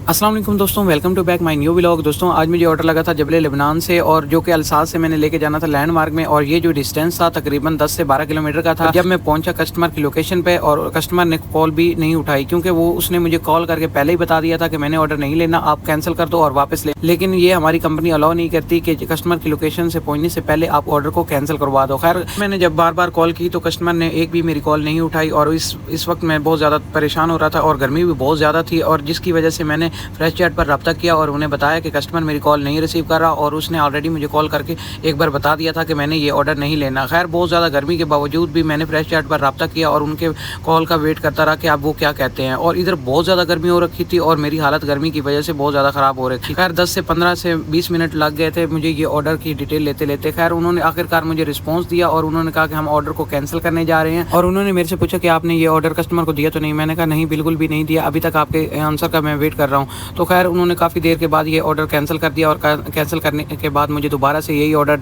अस्सलाम वालेकुम दोस्तों, welcome to back my new vlog. दोस्तों आज मुझे ऑर्डर लगा था जबल लेबनान से, और जो कि अल्सास से मैंने लेके जाना था लैंडमार्क में। और ये जो डिस्टेंस था तकरीबन 10 से 12 किलोमीटर का था। जब मैं पहुंचा कस्टमर की लोकेशन पे, और कस्टमर ने कॉल भी नहीं उठाई, क्योंकि वो उसने मुझे कॉल करके पहले ही बता दिया था कि मैंने ऑर्डर नहीं लेना, आप कैंसिल कर दो और वापस ले। लेकिन ये हमारी कंपनी अलाउ नहीं करती कि कस्टमर की लोकेशन से पहुंचने से पहले आप ऑर्डर को कैंसिल करवा दो। खैर मैंने जब बार बार कॉल की तो कस्टमर ने एक भी मेरी कॉल नहीं उठाई, और इस वक्त मैं बहुत ज़्यादा परेशान हो रहा था और गर्मी भी बहुत ज़्यादा थी, और जिसकी वजह से मैंने फ्रेश चैट पर रब्ता किया और उन्हें बताया कि कस्टमर मेरी कॉल नहीं रिसीव कर रहा, और उसने ऑलरेडी मुझे कॉल करके एक बार बता दिया था कि मैंने ये ऑर्डर नहीं लेना। खैर बहुत ज़्यादा गर्मी के बावजूद भी मैंने फ्रेश चैट पर रब्ता किया और उनके कॉल का वेट करता रहा कि आप वो क्या कहते हैं। और इधर बहुत ज़्यादा गर्मी हो रखी थी और मेरी हालत गर्मी की वजह से बहुत ज़्यादा ख़राब हो रखी। खैर 10 से 15 से 20 मिनट लग गए थे मुझे ये ऑर्डर की डिटेल लेते लेते। खैर उन्होंने आखिरकार मुझे रिस्पॉन्स दिया और उन्होंने कहा कि हम ऑर्डर को कैंसिल करने जा रहे हैं। और उन्होंने मेरे से पूछा कि आपने ये ऑर्डर कस्टमर को दिया तो नहीं। मैंने कहा नहीं, बिल्कुल भी नहीं दिया, अभी तक आपके आंसर का मैं वेट कर रहा हूँ। तो खैर उन्होंने काफ़ी देर के बाद ये ऑर्डर कैंसिल कर दिया, और कैंसिल करने के बाद मुझे दोबारा से यही ऑर्डर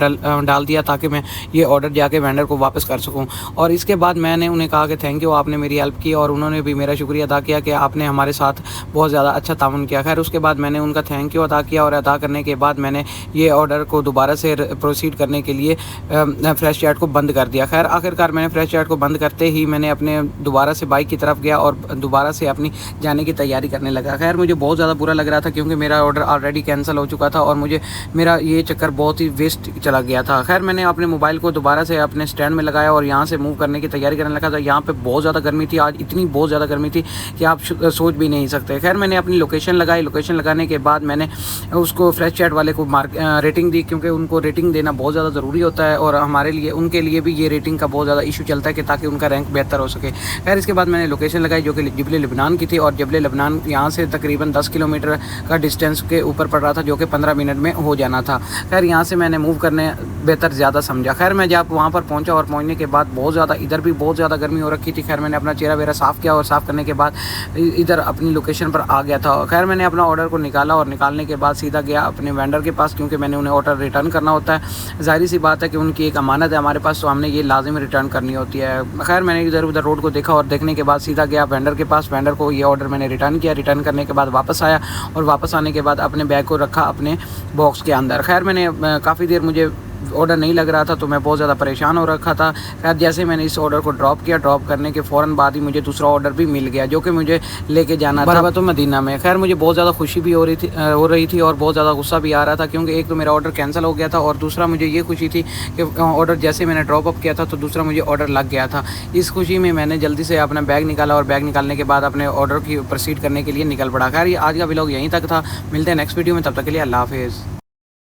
डाल दिया ताकि मैं ये ऑर्डर जाके वेंडर को वापस कर सकूं। और इसके बाद मैंने उन्हें कहा कि थैंक यू, आपने मेरी हेल्प की, और उन्होंने भी मेरा शुक्रिया अदा किया कि आपने हमारे साथ बहुत ज़्यादा अच्छा ताउन किया। खैर उसके बाद मैंने उनका थैंक यू अदा किया, और अदा करने के बाद मैंने ये ऑर्डर को दोबारा से प्रोसीड करने के लिए फ्रेश चैट को बंद कर दिया। खैर आखिरकार मैंने फ्रेश चैट को बंद करते ही मैंने अपने दोबारा से बाइक की तरफ गया और दोबारा से अपनी जाने की तैयारी करने लगा। खैर मुझे बहुत ज़्यादा बुरा लग रहा था क्योंकि मेरा ऑर्डर ऑलरेडी कैंसिल हो चुका था और मुझे मेरा ये चक्कर बहुत ही वेस्ट चला गया था। खैर मैंने अपने मोबाइल को दोबारा से अपने स्टैंड में लगाया और यहाँ से मूव करने की तैयारी करने लगा था। यहाँ पे बहुत ज़्यादा गर्मी थी, आज इतनी बहुत ज़्यादा गर्मी थी कि आप सोच भी नहीं सकते। खैर मैंने अपनी लोकेशन लगाई, लोकेशन लगाने के बाद मैंने उसको फ्रेश चैट वाले को रेटिंग दी, क्योंकि उनको रेटिंग देना बहुत ज़्यादा ज़रूरी होता है, और हमारे लिए उनके लिए भी ये रेटिंग का बहुत ज़्यादा इशू चलता है कि ताकि उनका रैंक बेहतर हो सके। खैर इसके बाद मैंने लोकेशन लगाई जो कि जबल लेबनान की थी, और जबल लेबनान यहाँ से तकरीबन 10 किलोमीटर का डिस्टेंस के ऊपर पड़ रहा था, जो कि 15 मिनट में हो जाना था। खैर यहाँ से मैंने मूव करने बेहतर ज़्यादा समझा। खैर मैं जब वहाँ पर पहुँचा और पहुँचने के बाद बहुत ज़्यादा इधर भी बहुत ज़्यादा गर्मी हो रखी थी। खैर मैंने अपना चेहरा वेरा साफ़ किया और साफ़ करने के बाद इधर अपनी लोकेशन पर आ गया था। खैर मैंने अपना ऑर्डर को निकाला और निकालने के बाद सीधा गया अपने वेंडर के पास, क्योंकि मैंने उन्हें ऑर्डर रिटर्न करना होता है। ज़ाहिर सी बात है कि उनकी एक अमानत है हमारे पास, तो हमने ये लाजिम रिटर्न करनी होती है। खैर मैंने इधर उधर रोड को देखा और देखने के बाद सीधा गया वेंडर के पास। वेंडर को ये ऑर्डर मैंने रिटर्न किया। रिटर्न करने के बाद वापस आया, और वापस आने के बाद अपने बैग को रखा अपने बॉक्स के अंदर। खैर मैंने काफ़ी देर मुझे ऑर्डर नहीं लग रहा था, तो मैं बहुत ज़्यादा परेशान हो रखा था। खैर जैसे मैंने इस ऑर्डर को ड्रॉप किया, ड्रॉप करने के फ़ौरन बाद ही मुझे दूसरा ऑर्डर भी मिल गया, जो कि मुझे लेके जाना था तो मदीना में। खैर मुझे बहुत ज़्यादा खुशी भी हो रही थी और बहुत ज़्यादा गुस्सा भी आ रहा था, क्योंकि एक तो मेरा ऑर्डर कैंसिल हो गया था, और दूसरा मुझे ये खुशी थी कि ऑर्डर जैसे मैंने ड्रॉप अप किया था तो दूसरा मुझे ऑर्डर लग गया था। इस खुशी में मैंने जल्दी से अपना बैग निकाला, और बैग निकालने के बाद अपने ऑर्डर की प्रोसीड करने के लिए निकल पड़ा। खैर ये आज का व्लॉग यहीं तक था। मिलते हैं नेक्स्ट वीडियो में, तब तक के लिए अल्लाह हाफिज़।